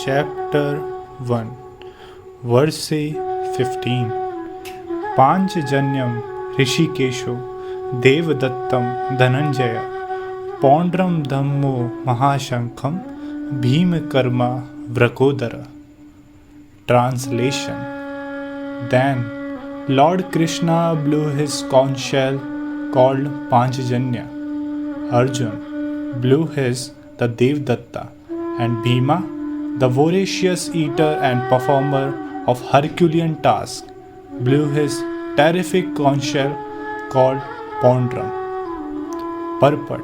Chapter 1 Verse 15 Panchajanyam Rishikesho Devdattam Dhananjaya Pondram Dhammo Mahashankham Bhima Karma Vrakodara. Translation. Then Lord Krishna blew his conch shell called Panchajanya. Arjun blew his the Devdatta, and Bhima, the voracious eater and performer of Herculean tasks, blew his terrific conch shell called Pondram. Purport.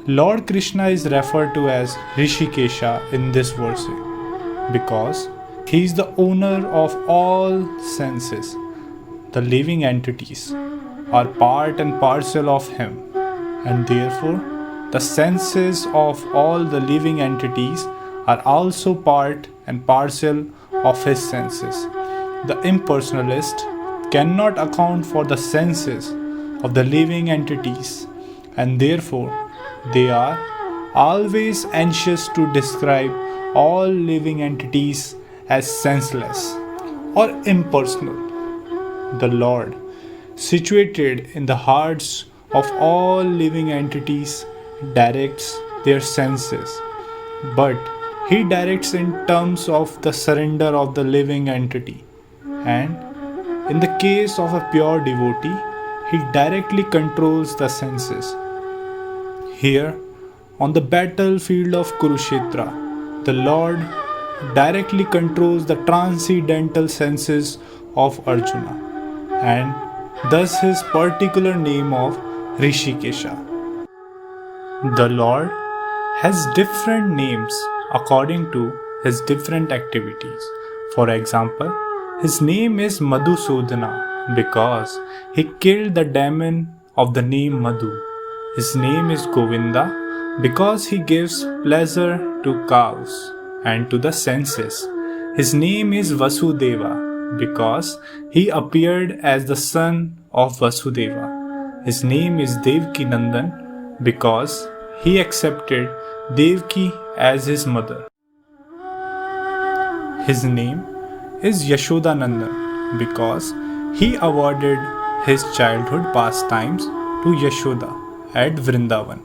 Lord Krishna is referred to as Rishikesha in this verse because he is the owner of all senses. The living entities are part and parcel of him, and therefore the senses of all the living entities are also part and parcel of his senses. The impersonalist cannot account for the senses of the living entities, and therefore they are always anxious to describe all living entities as senseless or impersonal. The Lord, situated in the hearts of all living entities, directs their senses, but he directs in terms of the surrender of the living entity, and in the case of a pure devotee, he directly controls the senses. Here, on the battlefield of Kurukshetra, the Lord directly controls the transcendental senses of Arjuna, and thus his particular name of Rishikesha. The Lord has different names according to his different activities. For example, his name is Madhusudana because he killed the demon of the name Madhu. His name is Govinda because he gives pleasure to cows and to the senses. His name is Vasudeva because he appeared as the son of Vasudeva. His name is Devaki Nandan because he accepted Devaki as his mother. His name is Yashodanandan because he awarded his childhood pastimes to Yashoda at Vrindavan.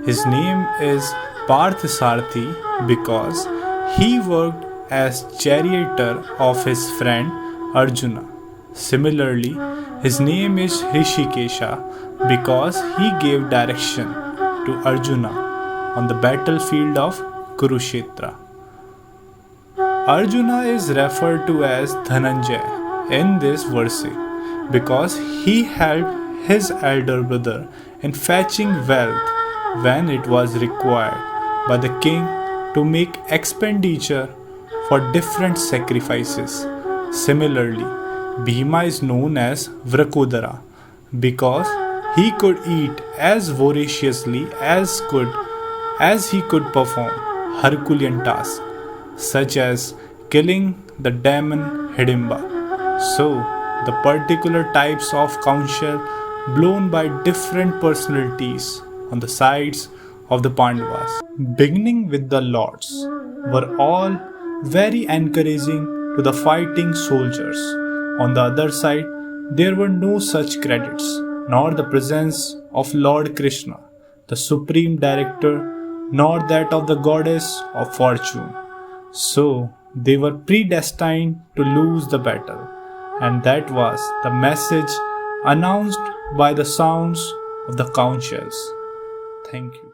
His name is Parthasarthi because he worked as charioteer of his friend Arjuna. Similarly, his name is Rishikesha because he gave direction to Arjuna on the battlefield of Kurukshetra. Arjuna is referred to as Dhananjaya in this verse because he helped his elder brother in fetching wealth when it was required by the king to make expenditure for different sacrifices. Similarly, Bhima is known as Vrakodara because he could eat as voraciously as he could perform Herculean tasks such as killing the demon Hidimba. So, the particular types of conch shell blown by different personalities on the sides of the Pandavas, beginning with the lords, were all very encouraging to the fighting soldiers. On the other side, there were no such credits, nor the presence of Lord Krishna, the supreme director, nor that of the goddess of fortune. So, they were predestined to lose the battle, and that was the message announced by the sounds of the conch shells. Thank you.